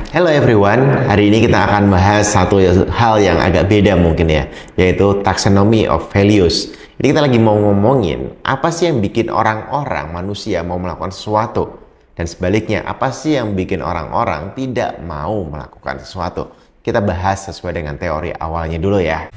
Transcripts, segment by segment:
Hello everyone, hari ini kita akan bahas satu hal yang agak beda mungkin ya, yaitu taxonomy of values. Jadi kita lagi mau ngomongin apa sih yang bikin orang-orang manusia mau melakukan sesuatu, dan sebaliknya apa sih yang bikin orang-orang tidak mau melakukan sesuatu. Kita bahas sesuai dengan teori awalnya dulu ya.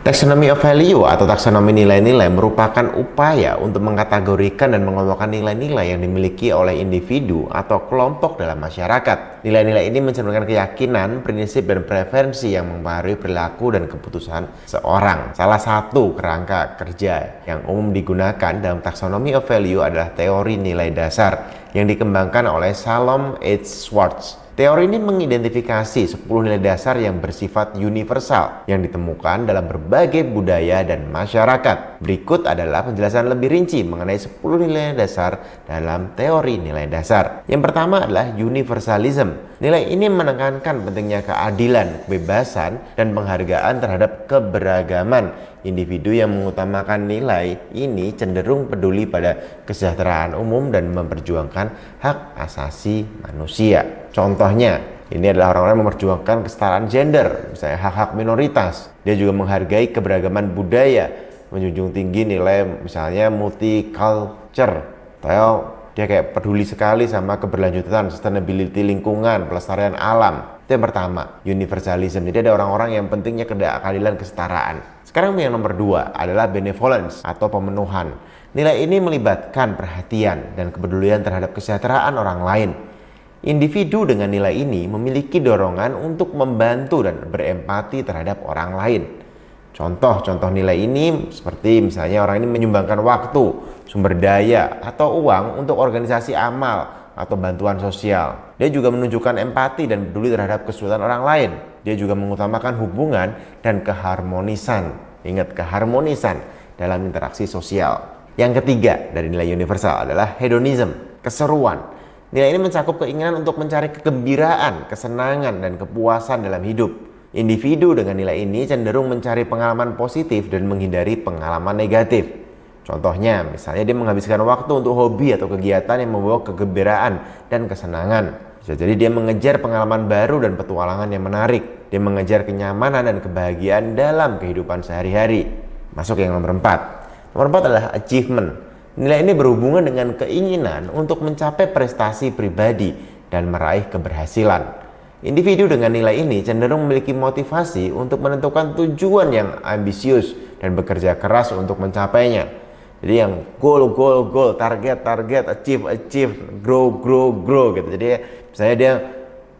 Taxonomy of value atau taksonomi nilai-nilai merupakan upaya untuk mengkategorikan dan mengelompokkan nilai-nilai yang dimiliki oleh individu atau kelompok dalam masyarakat. Nilai-nilai ini mencerminkan keyakinan, prinsip, dan preferensi yang mempengaruhi perilaku dan keputusan seorang. Salah satu kerangka kerja yang umum digunakan dalam taxonomy of value adalah teori nilai dasar yang dikembangkan oleh Shalom H. Schwartz. Teori ini mengidentifikasi 10 nilai dasar yang bersifat universal yang ditemukan dalam berbagai budaya dan masyarakat. Berikut adalah penjelasan lebih rinci mengenai 10 nilai dasar dalam teori nilai dasar. Yang pertama adalah universalism. Nilai ini menekankan pentingnya keadilan, kebebasan, dan penghargaan terhadap keberagaman. Individu yang mengutamakan nilai ini cenderung peduli pada kesejahteraan umum dan memperjuangkan hak asasi manusia. Contohnya, ini adalah orang-orang yang memperjuangkan kesetaraan gender, misalnya hak-hak minoritas. Dia juga menghargai keberagaman budaya, menjunjung tinggi nilai misalnya multicultural, atau dia kayak peduli sekali sama keberlanjutan, sustainability lingkungan, pelestarian alam. Itu yang pertama, universalism. Jadi ada orang-orang yang pentingnya keadilan, kesetaraan. Sekarang yang nomor 2 adalah benevolence atau pemenuhan. Nilai ini melibatkan perhatian dan kepedulian terhadap kesejahteraan orang lain. Individu dengan nilai ini memiliki dorongan untuk membantu dan berempati terhadap orang lain. Contoh nilai ini seperti misalnya orang ini menyumbangkan waktu, sumber daya, atau uang untuk organisasi amal atau bantuan sosial. Dia juga menunjukkan empati dan peduli terhadap kesulitan orang lain. Dia juga mengutamakan hubungan dan keharmonisan. Ingat, keharmonisan dalam interaksi sosial. Yang ketiga dari nilai universal adalah hedonism, keseruan. Nilai ini mencakup keinginan untuk mencari kegembiraan, kesenangan, dan kepuasan dalam hidup. Individu dengan nilai ini cenderung mencari pengalaman positif dan menghindari pengalaman negatif. Contohnya, misalnya dia menghabiskan waktu untuk hobi atau kegiatan yang membawa kegembiraan dan kesenangan. Bisa jadi dia mengejar pengalaman baru dan petualangan yang menarik. Dia mengejar kenyamanan dan kebahagiaan dalam kehidupan sehari-hari. Masuk yang nomor 4. Nomor 4 adalah achievement. Nilai ini berhubungan dengan keinginan untuk mencapai prestasi pribadi dan meraih keberhasilan. Individu dengan nilai ini cenderung memiliki motivasi untuk menentukan tujuan yang ambisius dan bekerja keras untuk mencapainya. Jadi yang goal, target, achieve, grow gitu. Jadi misalnya dia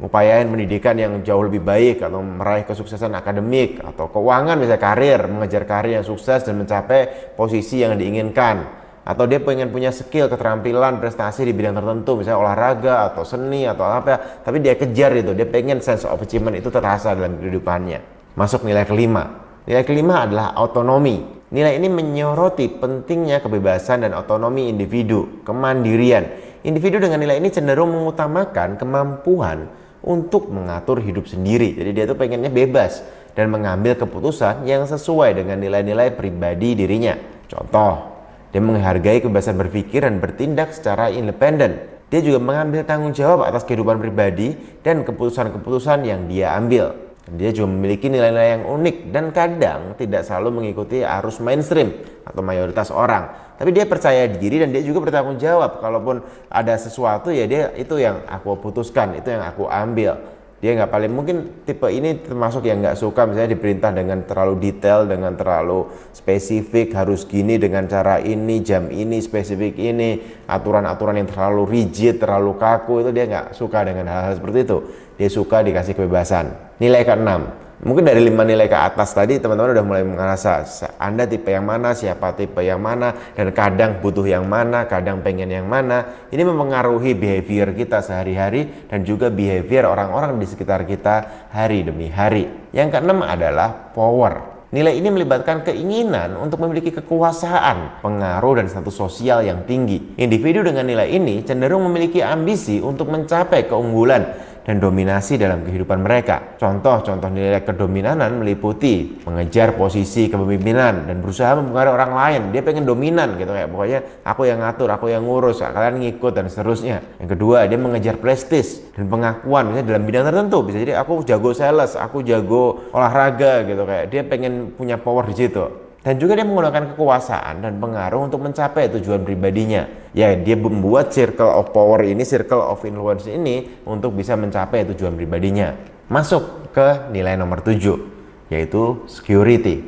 ngupayain pendidikan yang jauh lebih baik atau meraih kesuksesan akademik atau keuangan, misalnya karir, mengejar karir yang sukses dan mencapai posisi yang diinginkan. Atau dia pengen punya skill, keterampilan, prestasi di bidang tertentu, misalnya olahraga atau seni atau apa, tapi dia kejar itu, dia pengen sense of achievement itu terasa dalam kehidupannya. Masuk nilai kelima. Nilai kelima adalah autonomi. Nilai ini menyoroti pentingnya kebebasan dan otonomi individu, kemandirian. Individu dengan nilai ini cenderung mengutamakan kemampuan untuk mengatur hidup sendiri. Jadi dia tuh pengennya bebas dan mengambil keputusan yang sesuai dengan nilai-nilai pribadi dirinya. Contoh, dia menghargai kebebasan berpikir dan bertindak secara independen. Dia juga mengambil tanggung jawab atas kehidupan pribadi dan keputusan-keputusan yang dia ambil. Dia juga memiliki nilai-nilai yang unik dan kadang tidak selalu mengikuti arus mainstream atau mayoritas orang. Tapi dia percaya diri dan dia juga bertanggung jawab. Kalaupun ada sesuatu ya dia itu yang aku putuskan, itu yang aku ambil. Dia nggak paling mungkin tipe ini termasuk yang nggak suka misalnya diperintah dengan terlalu detail, dengan terlalu spesifik, harus gini dengan cara ini, jam ini, spesifik ini, aturan-aturan yang terlalu rigid, terlalu kaku, itu dia nggak suka dengan hal-hal seperti itu. Dia suka dikasih kebebasan. Nilai ke-6. Mungkin dari 5 nilai ke atas tadi teman-teman udah mulai merasa Anda tipe yang mana, siapa tipe yang mana, dan kadang butuh yang mana, kadang pengen yang mana. Ini mempengaruhi behavior kita sehari-hari dan juga behavior orang-orang di sekitar kita hari demi hari. Yang ke-6 adalah power. Nilai ini melibatkan keinginan untuk memiliki kekuasaan, pengaruh, dan status sosial yang tinggi. Individu dengan nilai ini cenderung memiliki ambisi untuk mencapai keunggulan dan dominasi dalam kehidupan mereka. Contoh-contoh nilai kedominanan meliputi mengejar posisi kepemimpinan dan berusaha mempengaruhi orang lain. Dia pengen dominan gitu, kayak pokoknya aku yang ngatur, aku yang ngurus, kalian ngikut dan seterusnya. Yang kedua, dia mengejar prestis dan pengakuan misalnya dalam bidang tertentu. Bisa jadi aku jago sales, aku jago olahraga gitu, kayak dia pengen punya power di situ. Dan juga dia menggunakan kekuasaan dan pengaruh untuk mencapai tujuan pribadinya. Ya, dia membuat circle of power ini, circle of influence ini untuk bisa mencapai tujuan pribadinya. Masuk ke nilai nomor 7, yaitu security,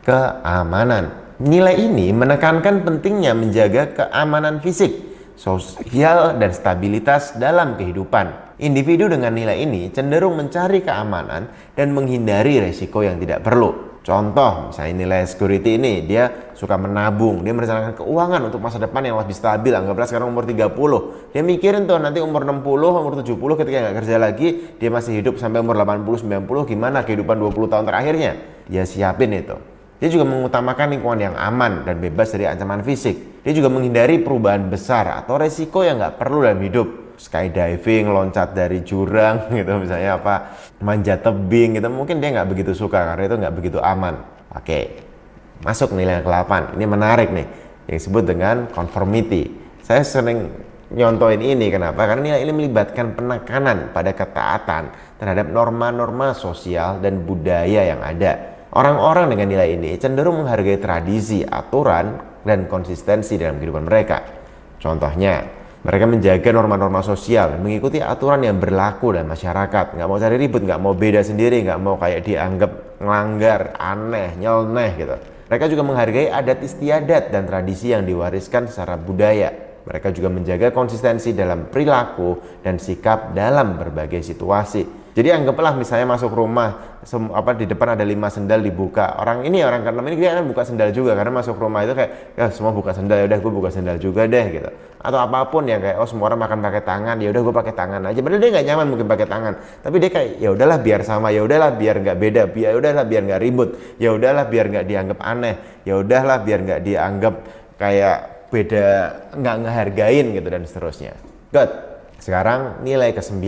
keamanan. Nilai ini menekankan pentingnya menjaga keamanan fisik, sosial, dan stabilitas dalam kehidupan. Individu dengan nilai ini cenderung mencari keamanan dan menghindari resiko yang tidak perlu. Contoh, misalnya nilai security ini, dia suka menabung, dia merencanakan keuangan untuk masa depan yang lebih stabil. Anggaplah sekarang umur 30, dia mikirin tuh nanti umur 60, umur 70 ketika nggak kerja lagi, dia masih hidup sampai umur 80, 90, gimana kehidupan 20 tahun terakhirnya. Dia siapin itu. Dia juga mengutamakan lingkungan yang aman dan bebas dari ancaman fisik. Dia juga menghindari perubahan besar atau resiko yang nggak perlu dalam hidup. Skydiving, loncat dari jurang gitu, misalnya apa, manjat tebing gitu, mungkin dia nggak begitu suka karena itu nggak begitu aman. Oke, masuk nilai yang ke-8. Ini menarik nih, yang disebut dengan conformity. Saya sering nyontoin ini, kenapa? Karena nilai ini melibatkan penekanan pada ketaatan terhadap norma-norma sosial dan budaya yang ada. Orang-orang dengan nilai ini cenderung menghargai tradisi, aturan, dan konsistensi dalam kehidupan mereka. Contohnya, mereka menjaga norma-norma sosial, mengikuti aturan yang berlaku dalam masyarakat. Nggak mau cari ribut, nggak mau beda sendiri, nggak mau kayak dianggap ngelanggar, aneh, nyeleneh gitu. Mereka juga menghargai adat istiadat dan tradisi yang diwariskan secara budaya. Mereka juga menjaga konsistensi dalam perilaku dan sikap dalam berbagai situasi. Jadi anggaplah misalnya masuk rumah, di depan ada 5 sendal dibuka. Orang ke-6 ini dia akan buka sendal juga karena masuk rumah itu kayak ya semua buka sendal, ya udah gue buka sendal juga deh gitu. Atau apapun yang kayak semua orang makan pakai tangan, ya udah gue pakai tangan aja. Padahal dia nggak nyaman mungkin pakai tangan, tapi dia kayak ya udahlah biar sama, ya udahlah biar nggak beda, ya udahlah biar nggak ribut, ya udahlah biar nggak dianggap aneh, ya udahlah biar nggak dianggap kayak beda, nggak ngehargain gitu dan seterusnya. Good. Sekarang nilai ke-9.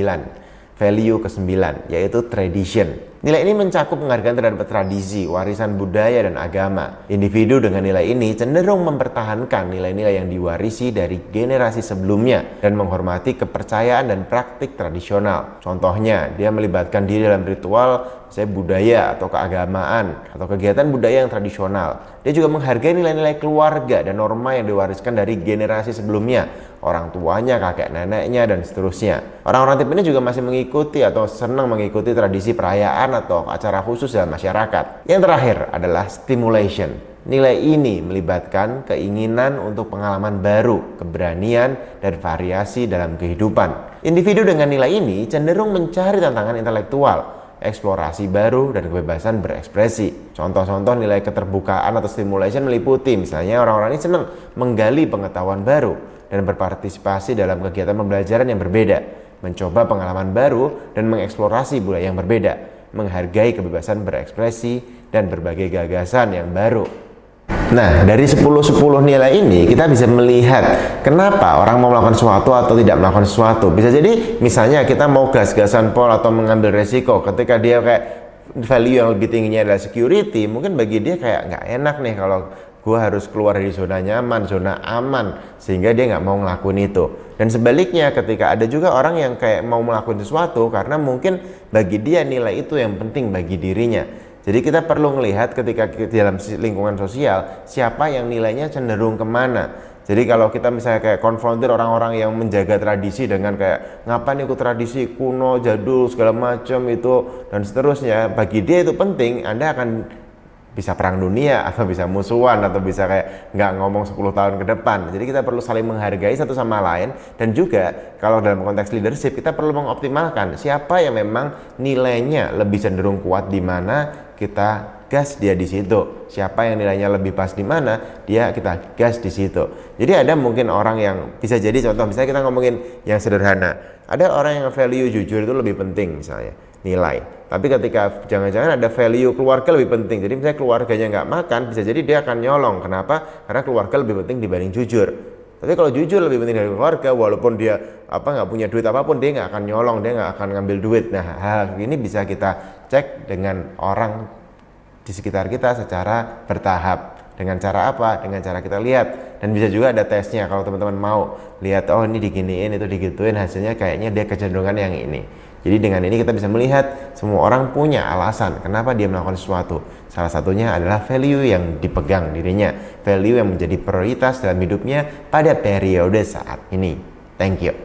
Value ke-9, yaitu tradition. Nilai ini mencakup penghargaan terhadap tradisi, warisan budaya, dan agama. Individu dengan nilai ini cenderung mempertahankan nilai-nilai yang diwarisi dari generasi sebelumnya dan menghormati kepercayaan dan praktik tradisional. Contohnya, dia melibatkan diri dalam ritual budaya atau keagamaan atau kegiatan budaya yang tradisional. Dia juga menghargai nilai-nilai keluarga dan norma yang diwariskan dari generasi sebelumnya, orang tuanya, kakek neneknya, dan seterusnya. Orang-orang tipe ini juga masih mengikuti atau senang mengikuti tradisi perayaan atau acara khusus dalam masyarakat. Yang terakhir adalah stimulation. Nilai ini melibatkan keinginan untuk pengalaman baru, keberanian, dan variasi dalam kehidupan. Individu dengan nilai ini cenderung mencari tantangan intelektual, eksplorasi baru, dan kebebasan berekspresi. Contoh-contoh nilai keterbukaan atau stimulation meliputi misalnya orang-orang ini senang menggali pengetahuan baru dan berpartisipasi dalam kegiatan pembelajaran yang berbeda, mencoba pengalaman baru dan mengeksplorasi budaya yang berbeda, menghargai kebebasan berekspresi dan berbagai gagasan yang baru. Nah, dari 10-10 nilai ini kita bisa melihat kenapa orang mau melakukan sesuatu atau tidak melakukan sesuatu. Bisa jadi misalnya kita mau gas-gasan pol atau mengambil resiko ketika dia kayak value yang lebih tingginya adalah security, mungkin bagi dia kayak nggak enak nih kalau gue harus keluar dari zona nyaman, zona aman, sehingga dia nggak mau ngelakuin itu. Dan sebaliknya ketika ada juga orang yang kayak mau melakukan sesuatu karena mungkin bagi dia nilai itu yang penting bagi dirinya. Jadi kita perlu melihat ketika dalam lingkungan sosial siapa yang nilainya cenderung kemana. Jadi kalau kita misalnya kayak konfrontir orang-orang yang menjaga tradisi dengan kayak ngapain ikut tradisi kuno, jadul, segala macam itu dan seterusnya, bagi dia itu penting, Anda akan bisa perang dunia atau bisa musuhan atau bisa kayak nggak ngomong 10 tahun ke depan. Jadi kita perlu saling menghargai satu sama lain, dan juga kalau dalam konteks leadership kita perlu mengoptimalkan siapa yang memang nilainya lebih cenderung kuat di mana kita gas dia di situ. Siapa yang nilainya lebih pas di mana, dia kita gas di situ. Jadi ada mungkin orang yang bisa jadi contoh misalnya kita ngomongin yang sederhana. Ada orang yang value jujur itu lebih penting misalnya, nilai. Tapi ketika jangan-jangan ada value keluarga lebih penting. Jadi misalnya keluarganya nggak makan, bisa jadi dia akan nyolong. Kenapa? Karena keluarga lebih penting dibanding jujur. Tapi kalau jujur lebih penting dari keluarga, walaupun dia nggak punya duit apapun, dia nggak akan nyolong, dia nggak akan ngambil duit. Nah, hal ini bisa kita cek dengan orang di sekitar kita secara bertahap. Dengan cara apa? Dengan cara kita lihat, dan bisa juga ada tesnya. Kalau teman-teman mau lihat, oh ini diginiin, itu digituin, hasilnya kayaknya dia kecenderungan yang ini. Jadi dengan ini kita bisa melihat semua orang punya alasan kenapa dia melakukan sesuatu. Salah satunya adalah value yang dipegang dirinya, value yang menjadi prioritas dalam hidupnya pada periode saat ini. Thank you.